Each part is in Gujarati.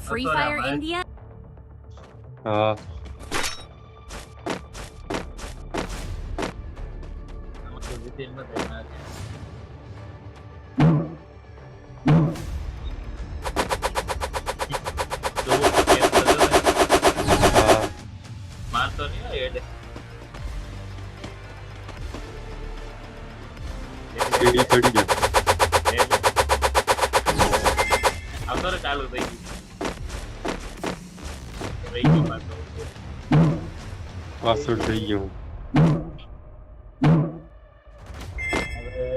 Free Fire India? હા તો વિદેન માં થાય જો કેમ થતો હા મારતો નહીં હોય એટલે સીડી ચડી ગયો આવતો રે ચાલુ થઈ ગયું રહી ગયું પાછો પાછળ થઈ ગયો હવે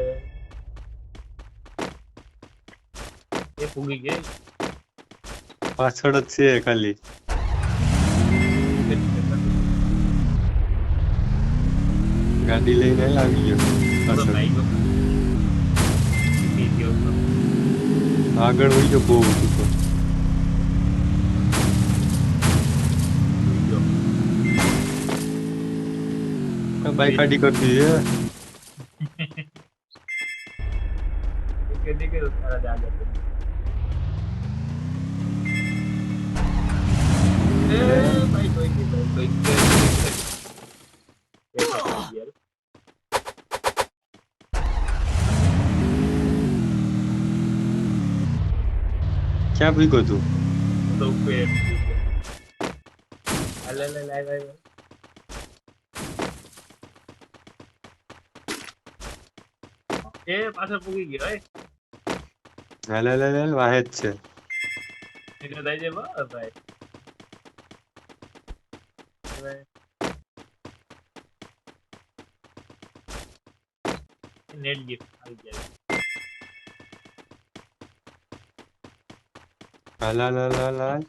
એ ફૂગી ગઈ પાછળ જ છે ખાલી ગાડી લઈને આવી ગયો પાછળ આગળ વહી ગયો બહુ ઊંચું તો બાઈક આડી કરતી છે ક્યાં ભીગો તું એ પાછળ પૂગી ગયો હાલ હાલ હાલ વાહે જ છે એટલે થઈ જાય બસ ભાઈ નેટ ગિફ્ટ આવી જાય હાલ હાલ હાલ હાલ હાલ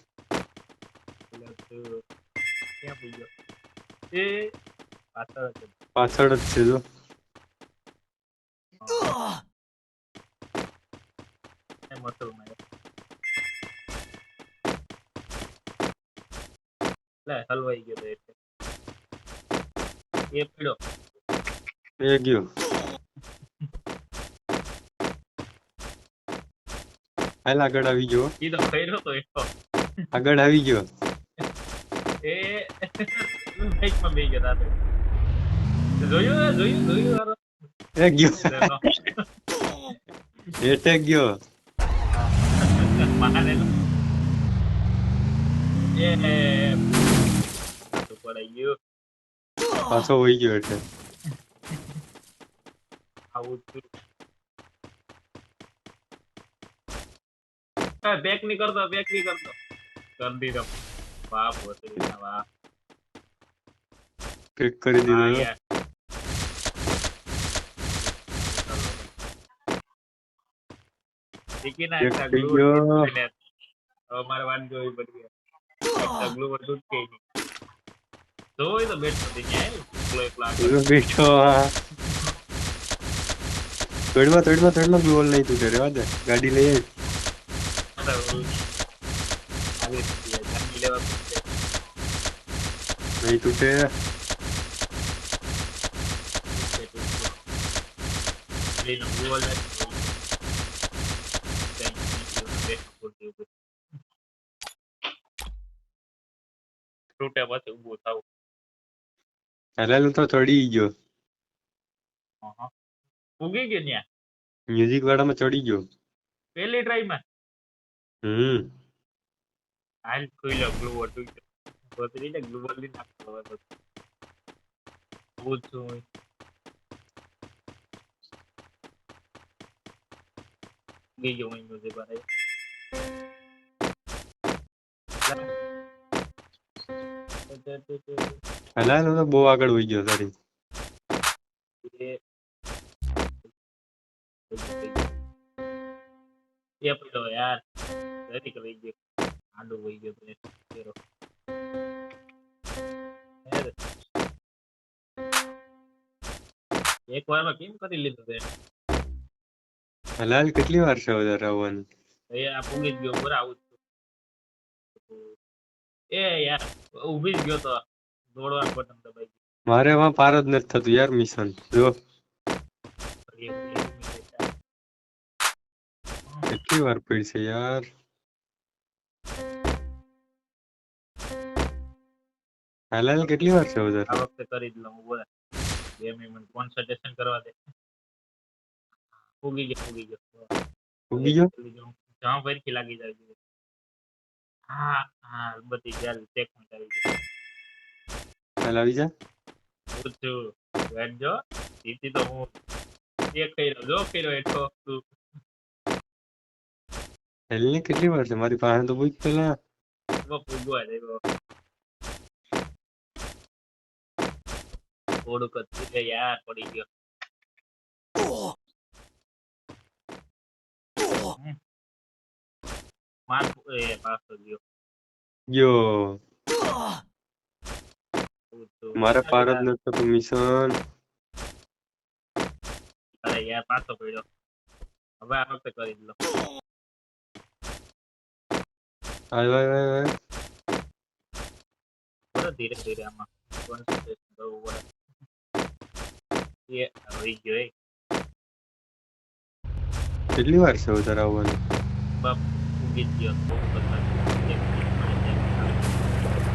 ક્યાં પૂગ્યો એ પાછળ જ પાછળ જ છે જો મસલ માં લે હલવાઈ ગયો તો એટલે એ પીડો એ ગયો હાલ આગળ આવી ગયો ઈ તો ફેર્યો તો એટલો આગળ આવી ગયો એ બાઈક માં બેસી ગયો રાતે જોયું એ ગયો એટે ગયો મારેલો એ તો પડાઈ ગયો પાછો વહી ગયો એટલે આવું બેક ની કરતો કરી દીધો વાહ પોતરી વાહ ક્લિક કરી દીધો ટીકી ના એક એકતા થઈ ગ્લુ ગયો. હવે મારે વાત જોવી પડી એકતા ગ્લુ બધું જ કે નહીં જોઈ તો બેઠો હતી ક્યાંય એકલો તું બેઠો તોડમાં ગોલ નહીં તૂટે રેવા દે ગાડી લઈ આવી આવી લેવા નહીં તૂટે તૂટે પછી ઊભું થાવ હાલ તો ચડી ગયો ઉગી ગયો ત્યાં મ્યુઝિક વાળામાં ચડી ગયો પહેલી ટ્રાય માં હાલ ખુલ્યો ગ્લુ હતું પોતરી ને ગ્લુ બોલી નાખતો હતો પૂછું ગઈ ગયો હું મ્યુઝિક વાળા હાલ તો બહુ આગળ વહી ગયો તારી એ પેલો યાર દરેક રહી ગયો આડો વહી ગયો તેરો એક વારમાં કેમ કરી લીધું તે હાલ કેટલી વાર છે વધારે આવવાનું એ આ પૂગી જ ગયો બરાબર આવું એ યાર ઊભી જ ગયો તો દોડવાનું બટન દબાઈ મારે એમાં પાર જ નથી થતું યાર મિશન જો કેટલી વાર પડશે યાર હાલ કેટલી વાર છે ઉધર આ વખતે કરી જ લઉં બોલે 2 મિનિટ કોન્સન્ટ્રેશન કરવા દે ઉગી ગયો ઉગી ગયો જામ ફરીથી લાગી જાય છે હા હા બધી ચાલ ચેક માં આવી ગયો હાલ આવી જા હું છું વેટ જો જીતી તો હું એક કર્યો એટલો તું હાલ ને કેટલી વાર છે મારી પાસે તો પૂછ પેલા ફૂગવા જાય થોડુંક જ છે યાર પડી ગયો માર એ પાછો ગયો યો મારા પાર જ નતો તો મિશન અરે યાર પાછો પડ્યો હવે આ વખતે કરી લો આય થોડો ધીરે ધીરે આમાં કોન્સન્ટ્રેશન કરવું પડે એ રહી ગયો એ કેટલી વાર છે ઉધર આવવાનું બાપ ઉગી જ ગયો બહુ ખતરનાક.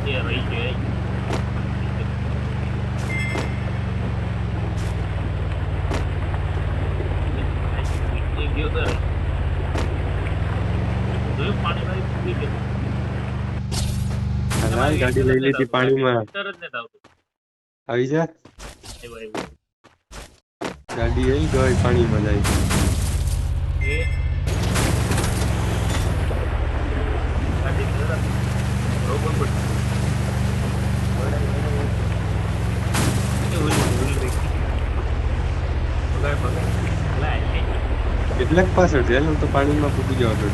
એ રહી ગયો એ એ ગયો તો રહી. જોયું પાણી વાળી ઉગી ગયો હાલ ગાડી લઈ લીધી પાણીમાં તરત ને આવતું આવી જા આવ્યો ગાડી આવી ગઈ પાણીમાં જાય એ ગાડી તરત રોબોટ પર કેટલાક પાછળ છે હું તો પાણીમાં પૂકી જવા દો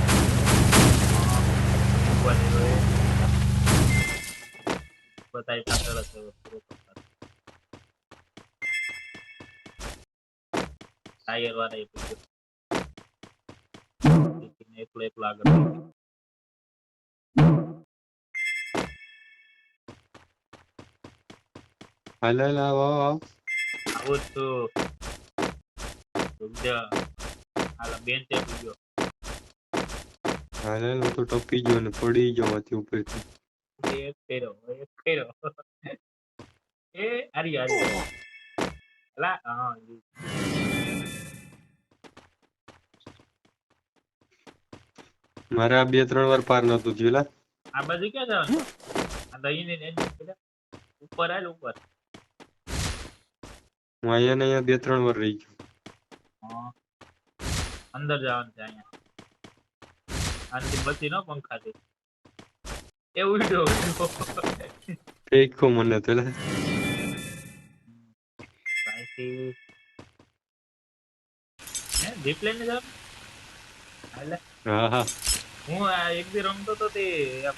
બતાવી પાછળ હતો ટાયર વાળા એકલો એકલો આગળ હાલ આવો આવું છું હાલા બેન્ચે ગયો હાલ હું તો ટપી ગયો ને પડી ગયો માંથી ઉપરથી એક કર્યો એ આરી લા હા મારે આ 2-3 વાર પાર નતું થયું લા આ બાજુ ક્યાં જવાનું આ દહીં ને ઉપર આલ ઉપર હું અહીંયા ને અહીંયા 2-3 વાર રહી ગયો અંદર જવાનું છે અહીંયા આનાથી બચી નો પંખાથી એ ઉડ્યો એક કો મને તો લા અહીંથી હે રિપ્લે ને જાવ હાલે હા હું આ એક દી રમતો તો તે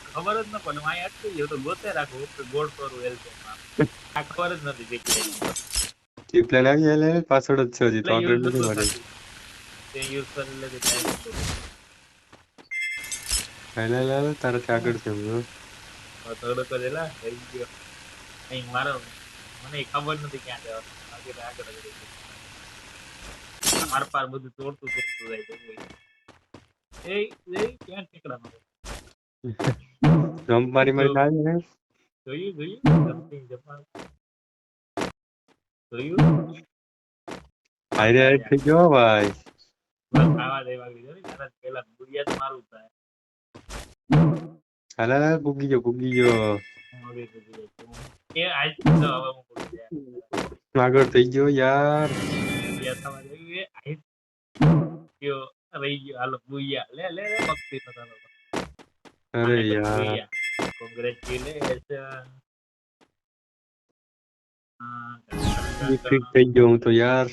ખબર જ ન પડે હું અહીં અટકી ગયો તો ગોતે રાખું ગોળ કરું એલ્બોમાં આ ખબર જ નથી એ પ્લાન આવી હાલ પાછળ જ છે હજી તો આગળ નથી મારે તે યુઝ કરી લે ટાઈમ હાલ તારાથી આગળ છે હું થોડો કરેલા થઈ ગયો અહીં મારો મને ખબર નથી ક્યાં જવાનું આગળ આગળ માર પાર બધું તોડતું જાય છે એ ક્યાં ઠેકડા મારે જમ્પ મારી થાય ને જોયું જમ્પિંગ જપાન જોયું હારે થઈ ગયો ભાઈ ખાવા દેવા ગયો ને તારા પેલા ગુડિયા તો મારું થાય હાલ પૂગી ગયો એ આજ હવે હું બોલી જાય આગળ થઈ ગયો યાર ગુડિયા થવા જોઈએ આજ ગયો રહી ગયો હાલો ગુડિયા લે ભક્તિ નો તારો અરે યાર કોંગ્રેચ્યુલેશન ઠીક થઈ ગયો હું તો યાર